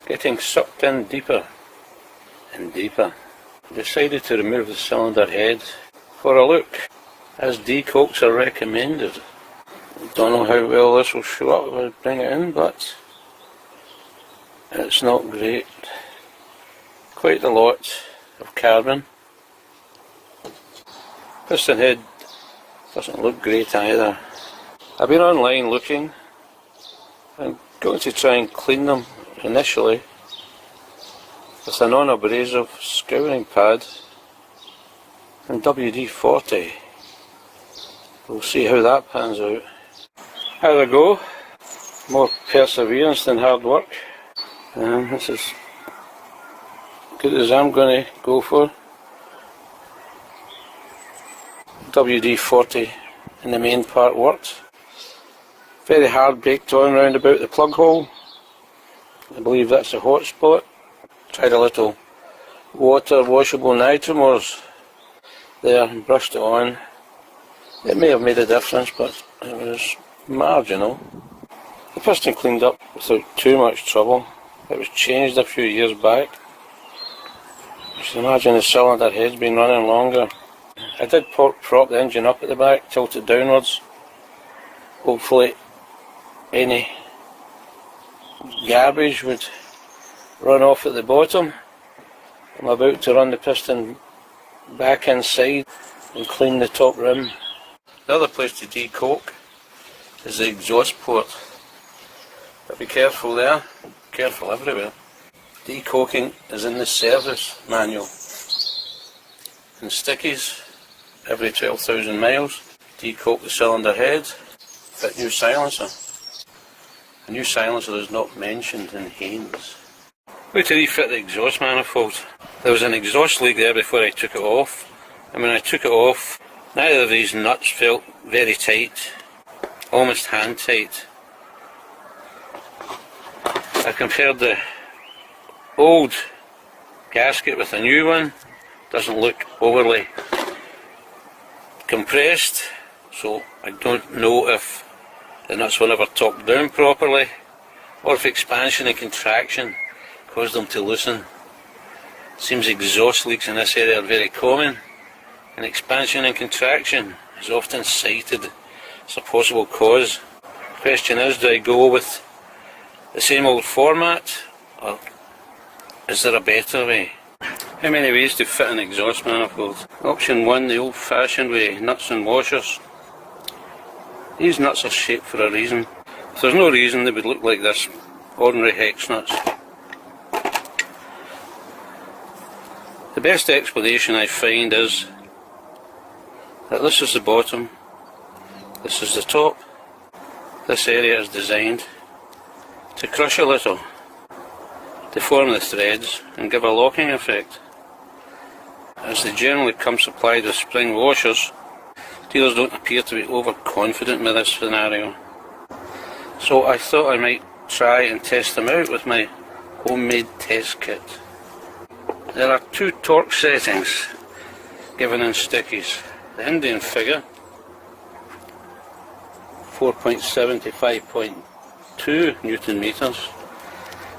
getting sucked in deeper and deeper. Decided to remove the cylinder head for a look, as decokes are recommended. Don't know how well this will show up if I bring it in, but it's not great. Quite a lot of carbon. Piston head doesn't look great either. I've been online looking. I'm going to try and clean them initially with a non-abrasive scouring pad and WD-40. We'll see how that pans out. How they go. More perseverance than hard work. And this is good as I'm going to go for. WD-40 in the main part worked. Very hard baked on round about the plug hole. I believe that's a hot spot. Tried a little water washable nitromors there and brushed it on. It may have made a difference, but it was marginal. The piston cleaned up without too much trouble. It was changed a few years back. You should imagine the cylinder head's been running longer. I did prop the engine up at the back, tilt it downwards. Hopefully any garbage would run off at the bottom. I'm about to run the piston back inside and clean the top rim. The other place to decoke is the exhaust port. But be careful there, careful everywhere. Decoking is in the service manual. And stickies, every 12,000 miles, decoke the cylinder head, fit new silencer. A new silencer is not mentioned in Haynes. How to refit the exhaust manifold. There was an exhaust leak there before I took it off, and when I took it off, neither of these nuts felt very tight, almost hand tight. I compared the old gasket with a new one. Doesn't look overly compressed, so I don't know if the nuts were never torqued down properly, or if expansion and contraction caused them to loosen. Seems exhaust leaks in this area are very common, and expansion and contraction is often cited as a possible cause. The question is, do I go with the same old format, or is there a better way? How many ways to fit an exhaust manifold? Option 1, the old-fashioned way, nuts and washers. These nuts are shaped for a reason. If there's no reason, they would look like this, ordinary hex nuts. The best explanation I find is that this is the bottom, this is the top. This area is designed to crush a little, deform the threads and give a locking effect. As they generally come supplied with spring washers, dealers don't appear to be overconfident with this scenario. So I thought I might try and test them out with my homemade test kit. There are 2 torque settings given in stickies. The Indian figure, 4.75.2 Newton meters,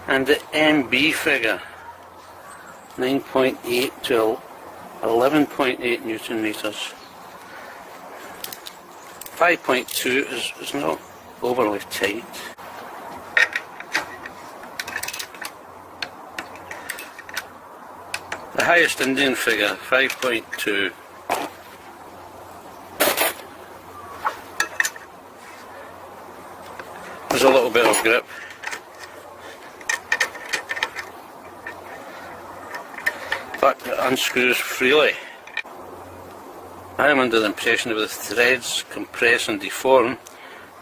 and the MB figure, 9.8 to 11.8 Newton meters. 5.2 is not overly tight. The highest Indian figure, 5.2. There's a little bit of grip. But it unscrews freely. I am under the impression that if the threads compress and deform,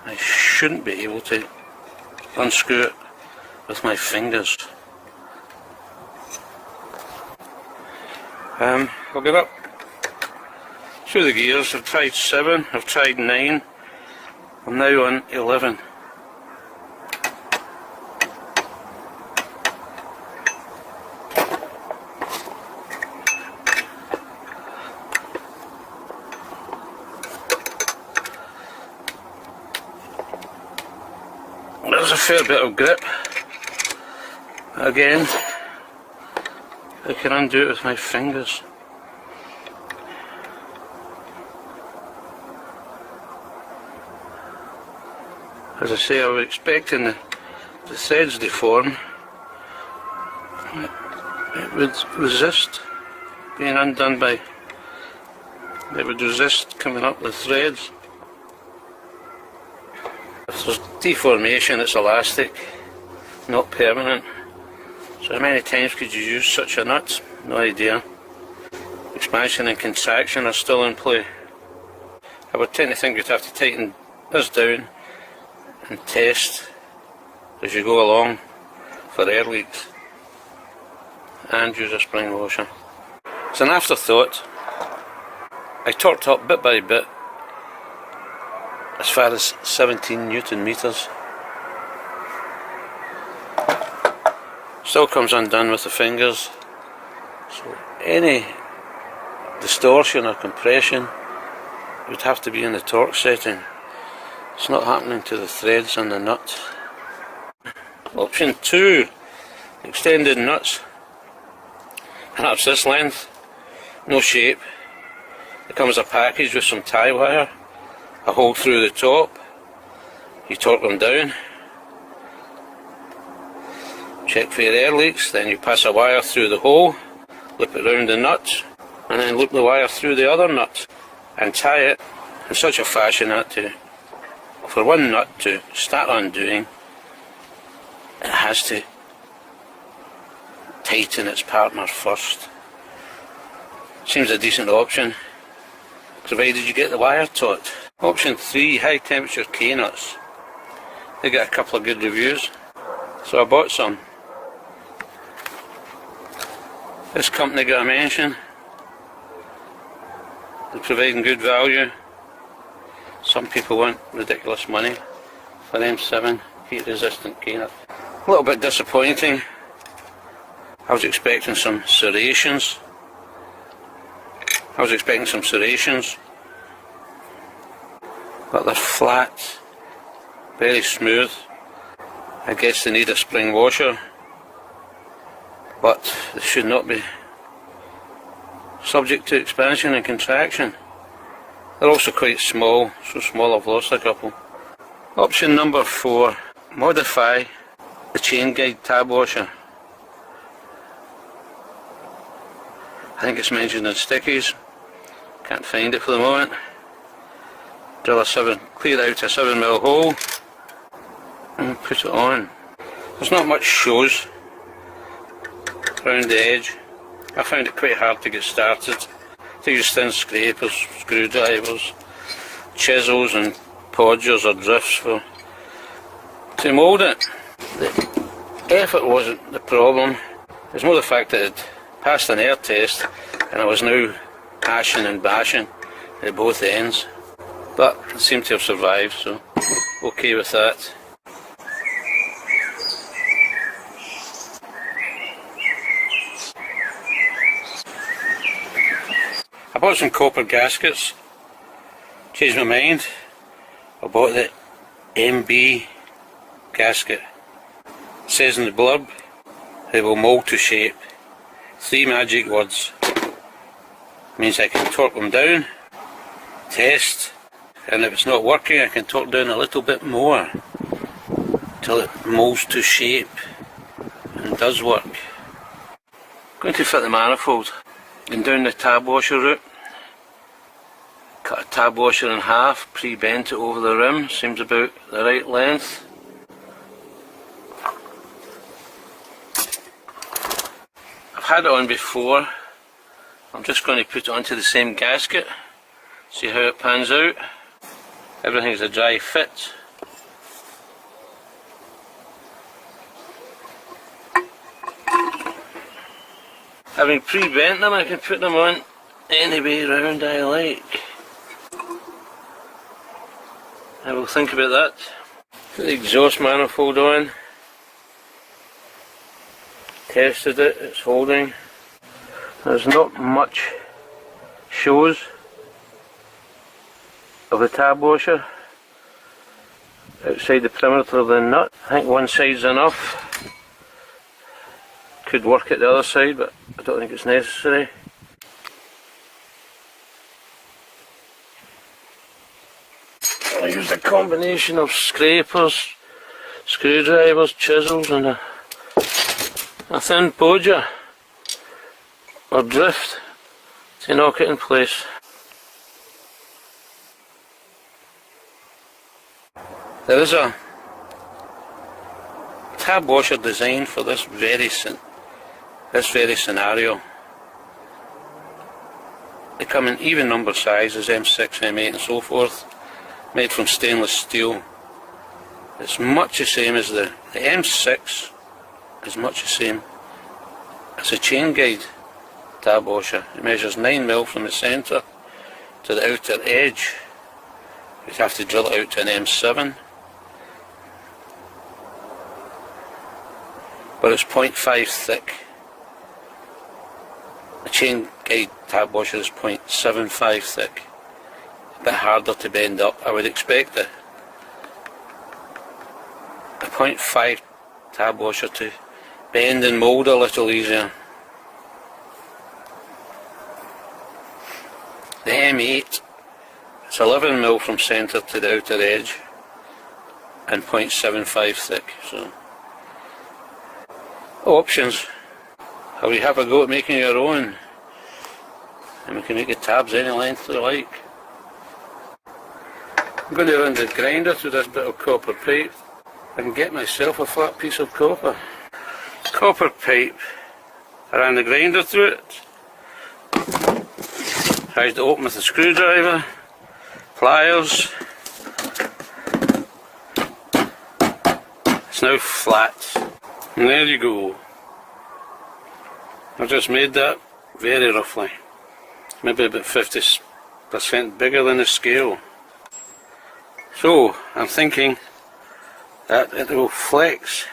I shouldn't be able to unscrew it with my fingers. I'll get up through the gears. I've tried 7, I've tried 9, I'm now on 11. There's a fair bit of grip, Again, I can undo it with my fingers. As I say, I was expecting the threads to form. It would resist being undone by, it would resist coming up with threads. If there's deformation, it's elastic, not permanent. So how many times could you use such a nut? No idea. Expansion and contraction are still in play. I would tend to think you'd have to tighten this down and test as you go along for air leaks and use a spring washer. As an afterthought, I torqued up bit by bit as far as 17 Newton meters. Still comes undone with the fingers, so any distortion or compression would have to be in the torque setting. It's not happening to the threads on the nut. Option 2, extended nuts. Perhaps this length, no shape. It comes a package with some tie wire, a hole through the top. You torque them down. Check for your air leaks, then you pass a wire through the hole, loop it around the nut, and then loop the wire through the other nut and tie it in such a fashion that for one nut to start undoing, it has to tighten its partner first. Seems a decent option, provided you get the wire taut. Option 3, high temperature K-nuts. They get a couple of good reviews, so I bought some. This company got a mention. They're providing good value. Some people want ridiculous money for M7 heat resistant K-nut. A little bit disappointing. I was expecting some serrations. But they're flat, very smooth. I guess they need a spring washer, but they should not be subject to expansion and contraction. They're also quite small, so small I've lost a couple. Option number 4, modify the chain guide tab washer. I think it's mentioned in stickies, can't find it for the moment. Clear out a 7mm hole and put it on. There's not much shows around the edge. I found it quite hard to get started. To use thin scrapers, screwdrivers, chisels and podgers or drifts to mould it. The effort wasn't the problem. It's more the fact that it passed an air test and I was now hashing and bashing at both ends. But it seemed to have survived, so okay with that. I bought some copper gaskets, changed my mind. I bought the MB gasket. It says in the blurb, they will mould to shape. 3 magic words. Means I can torque them down, test, and if it's not working I can torque down a little bit more until it moulds to shape and does work. I'm going to fit the manifold. Going down the tab washer route. Cut a tab washer in half, pre-bent it over the rim, seems about the right length. I've had it on before. I'm just going to put it onto the same gasket, see how it pans out. Everything's a dry fit. Having pre-bent them, I can put them on any way round I like. I will think about that. Put the exhaust manifold on. Tested it, it's holding. There's not much shows of the tab washer outside the perimeter of the nut. I think one side's enough. Could work at the other side, but I don't think it's necessary. I used a combination of scrapers, screwdrivers, chisels and a thin podger or drift to knock it in place. There is a tab washer designed for this very scenario. They come in even number sizes, M6, M8 and so forth, made from stainless steel. It's much the same as the M6 is much the same as a chain guide tab washer. It measures 9mm from the centre to the outer edge. You'd have to drill it out to an M7. But it's 0.5 thick. A chain guide tab washer is 0.75 thick. A bit harder to bend up. I would expect a 0.5 tab washer to bend and mould a little easier. The M8, it's 11mm from centre to the outer edge and 0.75 thick. So, options. How we have a go at making your own, and we can make the tabs any length we like. I'm going to run the grinder through this bit of copper pipe. I can get myself a flat piece of copper. Copper pipe. I ran the grinder through it. Tried to open with a screwdriver, pliers. It's now flat. And there you go. I've just made that very roughly. Maybe about 50% bigger than the scale. So, I'm thinking that it will flex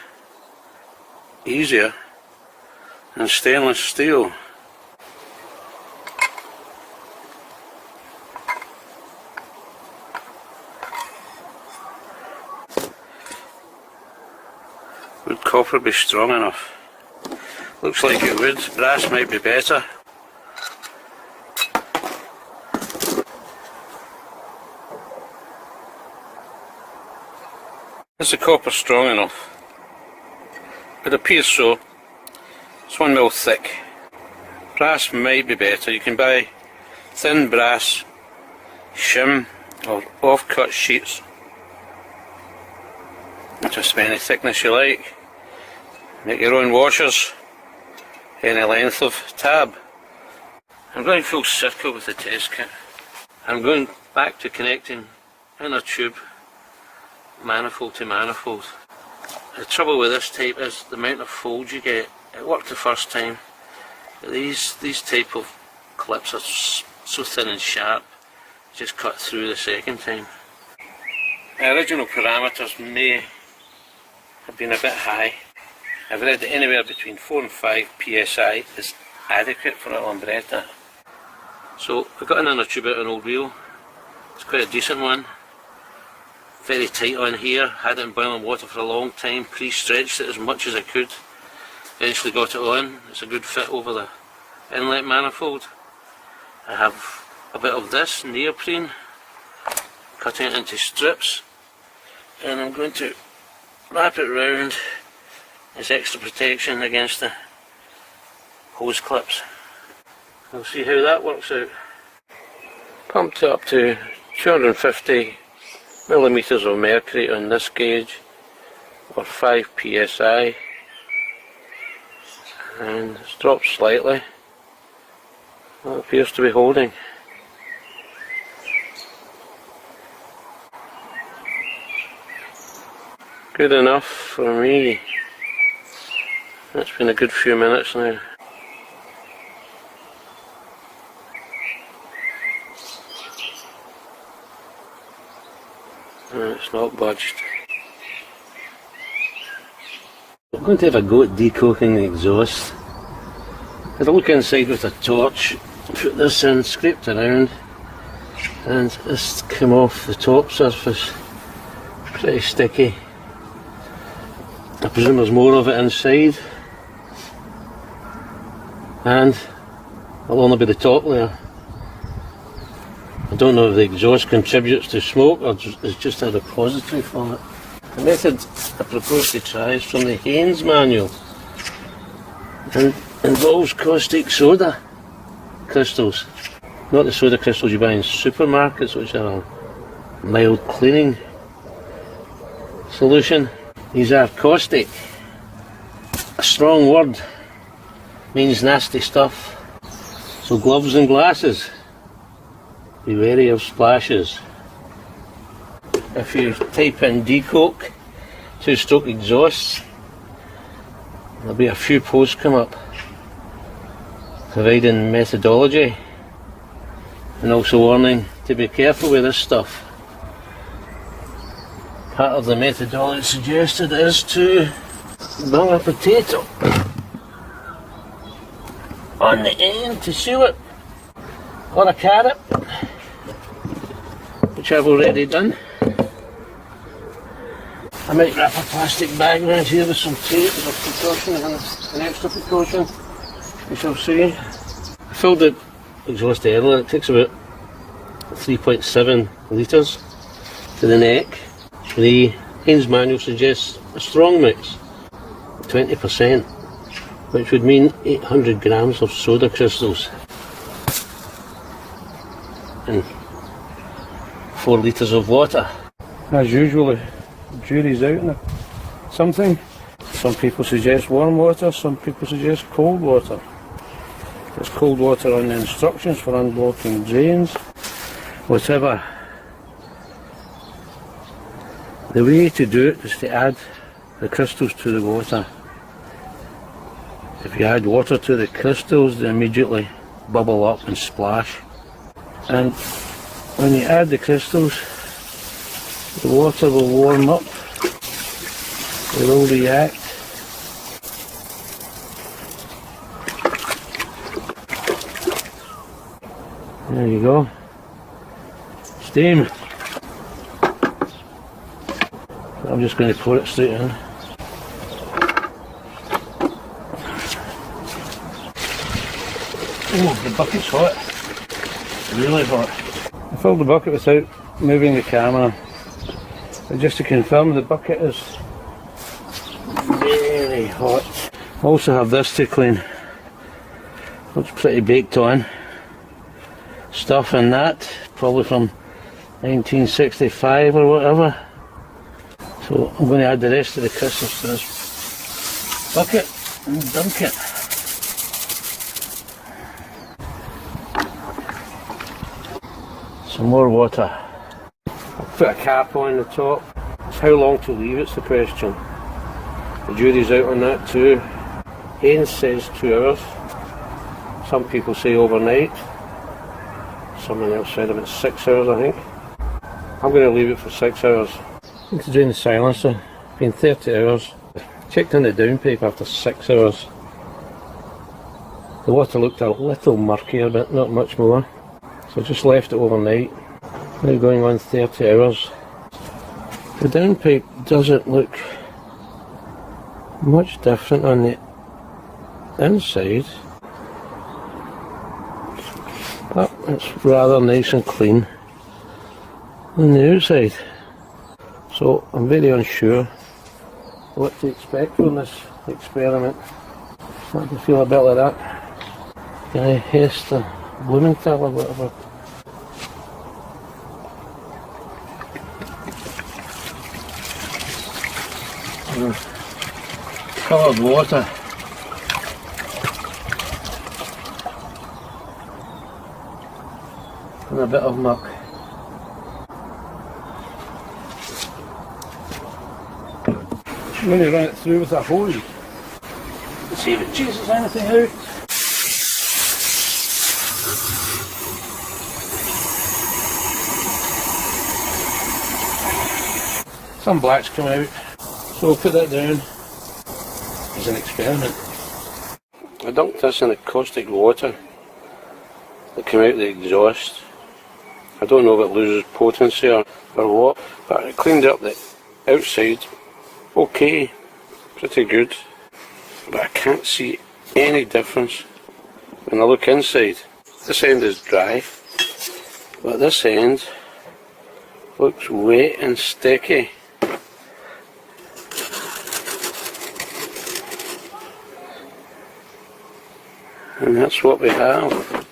easier than stainless steel. Would copper be strong enough? Looks like it would. Brass might be better. Is the copper strong enough? It appears so. It's 1mm thick. Brass might be better. You can buy thin brass shim or off-cut sheets. Just any thickness you like. Make your own washers, any length of tab. I'm going full circle with the test kit. I'm going back to connecting inner tube manifold to manifold. The trouble with this type is the amount of folds you get. It worked the first time, but these type of clips are so thin and sharp, just cut through the second time. The original parameters may have been a bit high. I've read that anywhere between 4 and 5 psi is adequate for a Lambretta. So I got an inner tube out of an old wheel. It's quite a decent one. Very tight on here. Had it in boiling water for a long time. Pre-stretched it as much as I could. Eventually got it on. It's a good fit over the inlet manifold. I have a bit of this neoprene, cutting it into strips, and I'm going to wrap it round as extra protection against the hose clips. We'll see how that works out. Pumped up to 250 millimeters of mercury on this gauge, or 5 psi, and it's dropped slightly. That appears to be holding. Good enough for me. It's been a good few minutes now. And it's not budged. I'm going to have a go at decoking the exhaust. Had a look inside with a torch, put this in, scraped around, and this came off the top surface. Pretty sticky. I presume there's more of it inside. and it'll only be the top layer. I don't know if the exhaust contributes to smoke or it's just a repository for it. The method I propose to try is from the Haynes manual and involves caustic soda crystals. Not the soda crystals you buy in supermarkets, which are a mild cleaning solution. These are caustic. A strong word means nasty stuff. So gloves and glasses, be wary of splashes. If you type in decoke, 2-stroke exhausts, there'll be a few posts come up providing methodology and also warning to be careful with this stuff. Part of the methodology suggested is to bung a potato on the end to seal it, or a carrot, which I've already done. I might wrap a plastic bag around here with some tape as a precaution and an extra precaution, we shall see. I filled the exhaust earlier. It takes about 3.7 litres to the neck. The Haynes manual suggests a strong mix, 20%, which would mean 800 grams of soda crystals and 4 litres of water. As usual, the jury's out on something. Some people suggest warm water, some people suggest cold water. There's cold water on the instructions for unblocking drains, whatever. The way to do it is to add the crystals to the water. If you add water to the crystals, they immediately bubble up and splash. And when you add the crystals, the water will warm up, it will react. There you go. Steam. I'm just going to pour it straight in. Oh, the bucket's hot. Really hot. I filled the bucket without moving the camera. But just to confirm, the bucket is very hot. I also have this to clean. Looks pretty baked on. Stuff in that, probably from 1965 or whatever. So I'm going to add the rest of the crystals to this bucket and dunk it. Some more water. I'll put a cap on the top. How long to leave it's the question. The jury's out on that too. Haynes says 2 hours. Some people say overnight. Someone else said about 6 hours, I think. I'm going to leave it for 6 hours. To drain the silencer, been 30 hours. Checked on the downpipe after 6 hours. The water looked a little murkier, but not much more. So just left it overnight. Now going on 30 hours. The downpipe doesn't look much different on the inside. But it's rather nice and clean on the outside. So I'm very unsure what to expect from this experiment. Starting to feel a bit like that. Guy Hester Blumenthal or whatever. Coloured water. And a bit of muck. I'm going to run it through with a hose and see if it chases anything out. Some blacks come out, so we'll put that down as an experiment. I dunked this in the caustic water that came out the exhaust. I don't know if it loses potency or what, but it cleaned up the outside. Okay, pretty good, but I can't see any difference when I look inside. This end is dry, but this end looks wet and sticky. And that's what we have.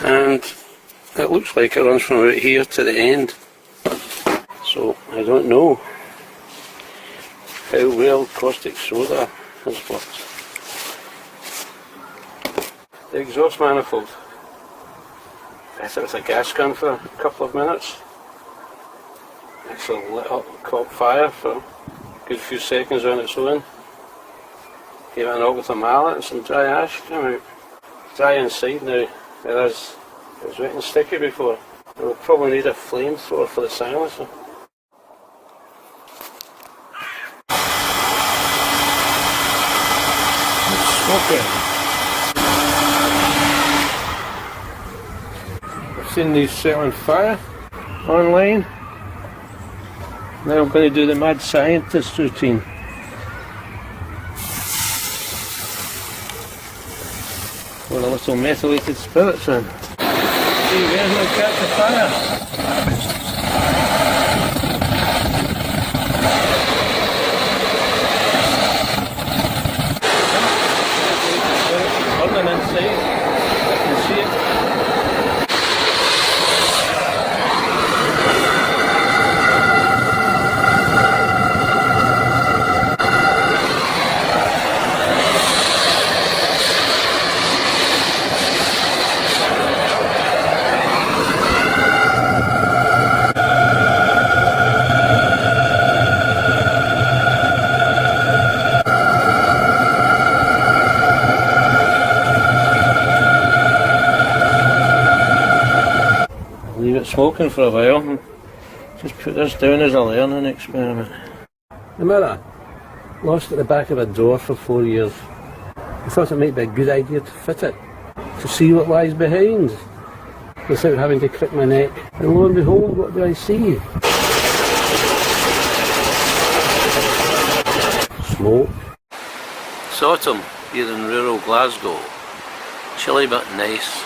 And it looks like it runs from about here to the end. So I don't know how well caustic soda has worked. The exhaust manifold. I set it with a gas gun for a couple of minutes. Actually lit up, caught fire for a good few seconds on its own. Gave it a knock with a mallet and some dry ash came out. Dry inside now. It was wet and sticky before. We'll probably need a flamethrower for the silencer. Smoking. I've seen these set on fire online. Now I'm going to do the mad scientist routine. With a little methylated spirits in. See, there's no catch of fire. Burning inside. I can see it. Leave it smoking for a while and just put this down as a learning experiment. The mirror, lost at the back of a door for 4 years. I thought it might be a good idea to fit it, to see what lies behind, without having to crick my neck. And lo and behold, what do I see? Smoke. It's autumn here in rural Glasgow. Chilly but nice.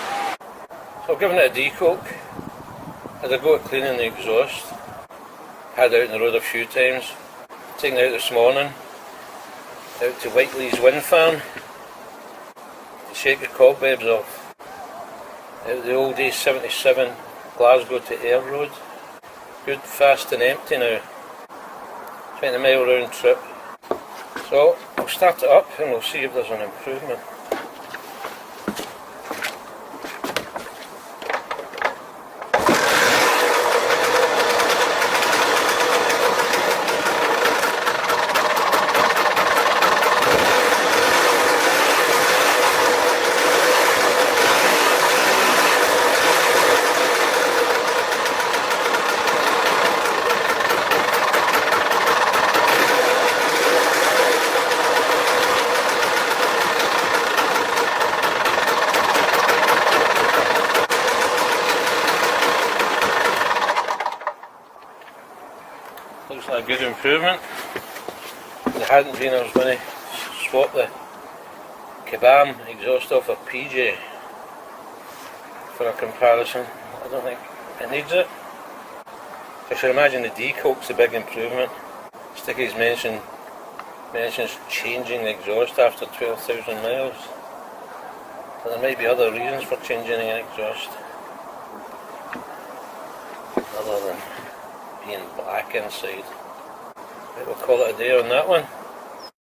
So I've given it a decoke. Had a go at cleaning the exhaust. Had out on the road a few times. Taken it out this morning. Out to Whiteley's wind farm. To shake the cobwebs off. Out the old A77 Glasgow to Ayr Road. Good, fast and empty now. 20 mile round trip. So I'll start it up and we'll see if there's an improvement. Looks like a good improvement. If it hadn't been, I was going to swap the Kabam exhaust off a PJ for a comparison. I don't think it needs it. I should imagine the decoke's a big improvement. Sticky's mentions changing the exhaust after 12,000 miles. But there might be other reasons for changing the exhaust other than being black inside. We'll call it a day on that one.